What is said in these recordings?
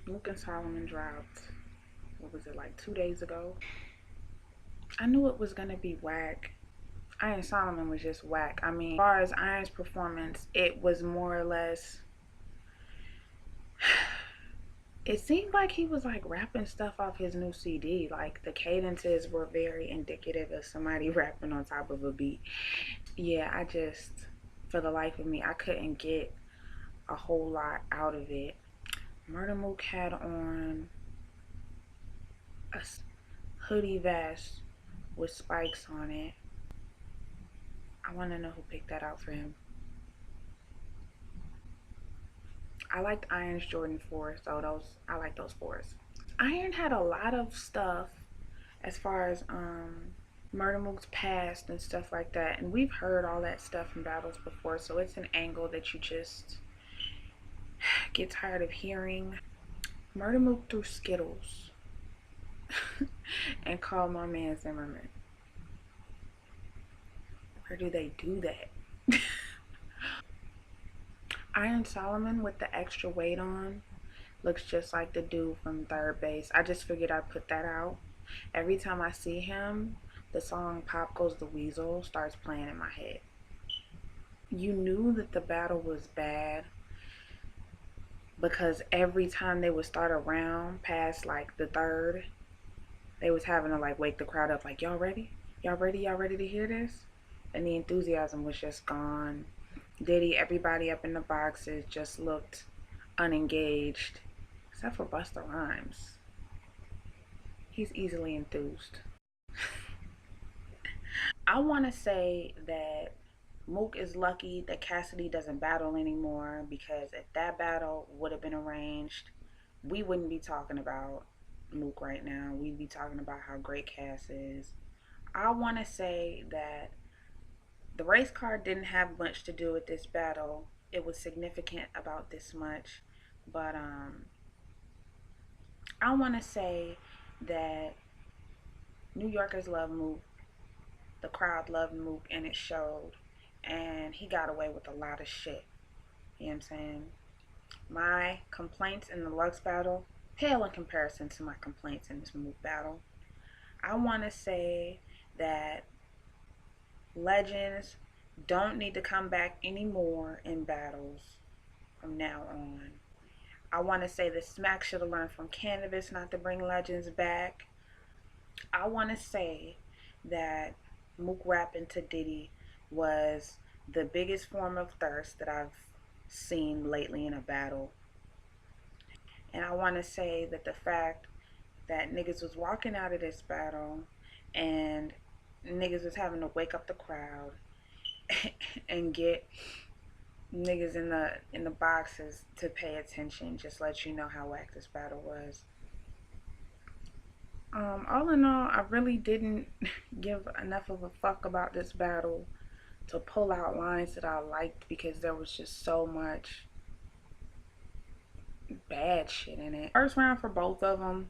Mook and Solomon dropped, what was it, like 2 days ago? I knew it was gonna be whack. Iron Solomon was just whack. I mean, as far as Iron's performance, it was more or less. It seemed like he was like rapping stuff off his new CD. Like the cadences were very indicative of somebody rapping on top of a beat. Yeah, I just, for the life of me, I couldn't get a whole lot out of it. Murda Mook had on a hoodie vest with spikes on it. I want to know who picked that out for him. I liked Iron's Jordan 4, so I like those 4s. Iron had a lot of stuff as far as Murda Mook's past and stuff like that, and we've heard all that stuff in battles before, so it's an angle that you just get tired of hearing. Murda Mook threw Skittles and called my man Zimmerman. Where do they do that? Iron Solomon with the extra weight on looks just like the dude from Third Base. I just figured I'd put that out. Every time I see him, the song Pop Goes the Weasel starts playing in my head. You knew that the battle was bad because every time they would start a round past like the third, they was having to like wake the crowd up like, y'all ready? Y'all ready? Y'all ready to hear this? And the enthusiasm was just gone. Diddy, everybody up in the boxes just looked unengaged, except for Busta Rhymes. He's easily enthused. I want to say that Mook is lucky that Cassidy doesn't battle anymore, because if that battle would have been arranged, we wouldn't be talking about Mook right now. We'd be talking about how great Cass is. I want to say that the race car didn't have much to do with this battle. It was significant about this much, but I want to say that New Yorkers love Mook. The crowd loved Mook, and it showed. And he got away with a lot of shit. You know what I'm saying? My complaints in the Lux battle pale in comparison to my complaints in this Mook battle. I want to say that legends don't need to come back anymore in battles from now on. I want to say that Smack should have learned from Cannabis not to bring legends back. I want to say that Mook rapping to Diddy was the biggest form of thirst that I've seen lately in a battle. And I want to say that the fact that niggas was walking out of this battle and niggas was having to wake up the crowd and get niggas in the boxes to pay attention just let you know how whack this battle was. All in all, I really didn't give enough of a fuck about this battle to pull out lines that I liked, because there was just so much bad shit in it. First round for both of them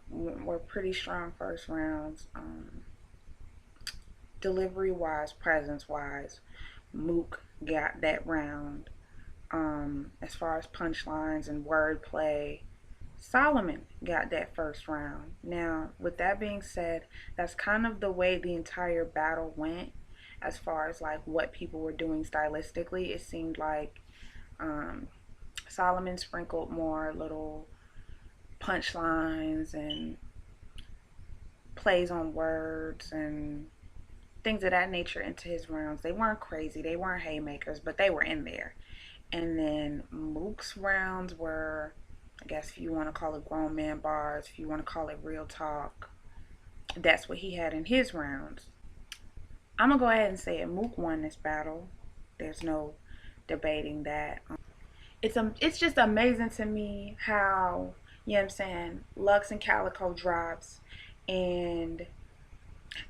were pretty strong first rounds. Delivery wise, presence wise, Mook got that round. As far as punchlines and wordplay, Solomon got that first round. Now, with that being said, that's kind of the way the entire battle went. As far as like what people were doing stylistically, it seemed like Solomon sprinkled more little punchlines and plays on words and things of that nature into his rounds. They weren't crazy, they weren't haymakers, but they were in there. And then Mook's rounds were, I guess if you want to call it grown man bars, if you want to call it real talk, that's what he had in his rounds. I'm gonna go ahead and say it. Mook won this battle. There's no debating that. It's just amazing to me how, you know what I'm saying, Lux and Calico drops, and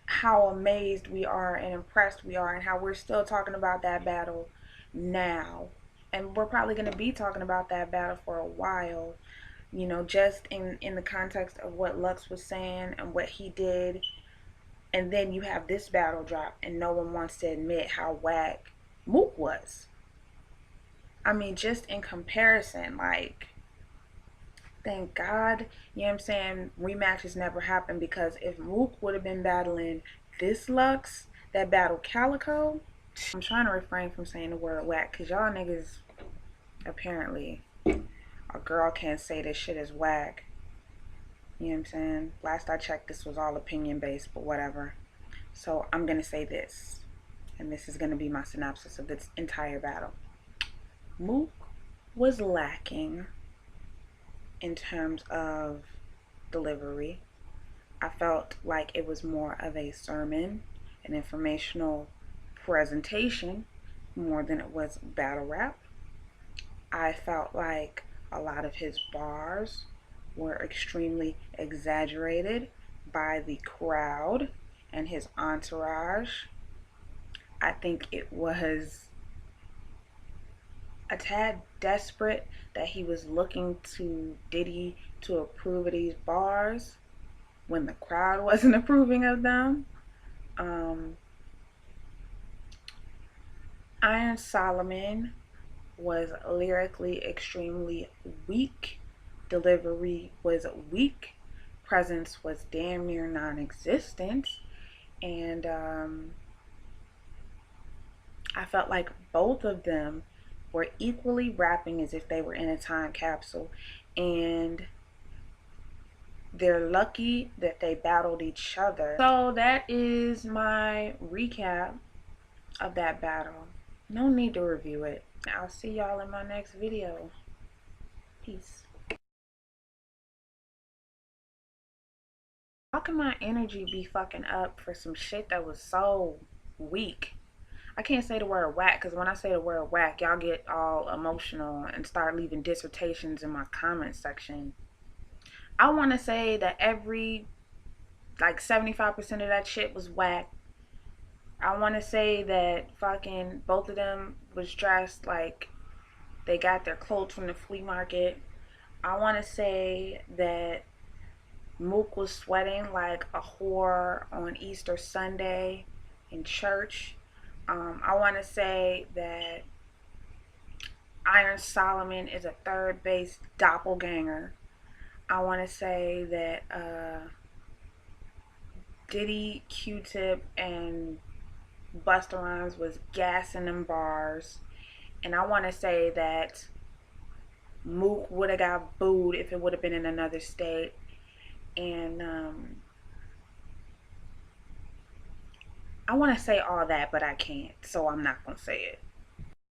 how amazed we are and impressed we are, and how we're still talking about that battle now. And we're probably going to be talking about that battle for a while, you know, just in the context of what Lux was saying and what he did. And then you have this battle drop, and no one wants to admit how whack Mook was. I mean, just in comparison, like, thank God, you know what I'm saying, rematches never happened, because if Mook would have been battling this Lux that battled Calico, I'm trying to refrain from saying the word whack because y'all niggas apparently, a girl can't say this shit is whack. You know what I'm saying? Last I checked, this was all opinion based, but whatever. So I'm gonna say this, and this is gonna be my synopsis of this entire battle. Mook was lacking in terms of delivery. I felt like it was more of a sermon, an informational presentation, more than it was battle rap. I felt like a lot of his bars were extremely exaggerated by the crowd and his entourage. I think it was a tad desperate that he was looking to Diddy to approve of these bars when the crowd wasn't approving of them. Um, Iron Solomon was lyrically extremely weak. Delivery was weak. Presence was damn near non existent. And I felt like both of them were equally rapping as if they were in a time capsule. And they're lucky that they battled each other. So that is my recap of that battle. No need to review it. I'll see y'all in my next video. Peace. How can my energy be fucking up for some shit that was so weak? I can't say the word whack because when I say the word whack, y'all get all emotional and start leaving dissertations in my comment section. I want to say that every, like 75% of that shit was whack. I want to say that fucking both of them was dressed like they got their clothes from the flea market. I want to say that Mook was sweating like a whore on Easter Sunday in church. I want to say that Iron Solomon is a third base doppelganger. I want to say that Diddy, Q-Tip, and Busta Rhymes was gassing them bars. And I want to say that Mook would have got booed if it would have been in another state. And I want to say all that, but I can't, so I'm not going to say it.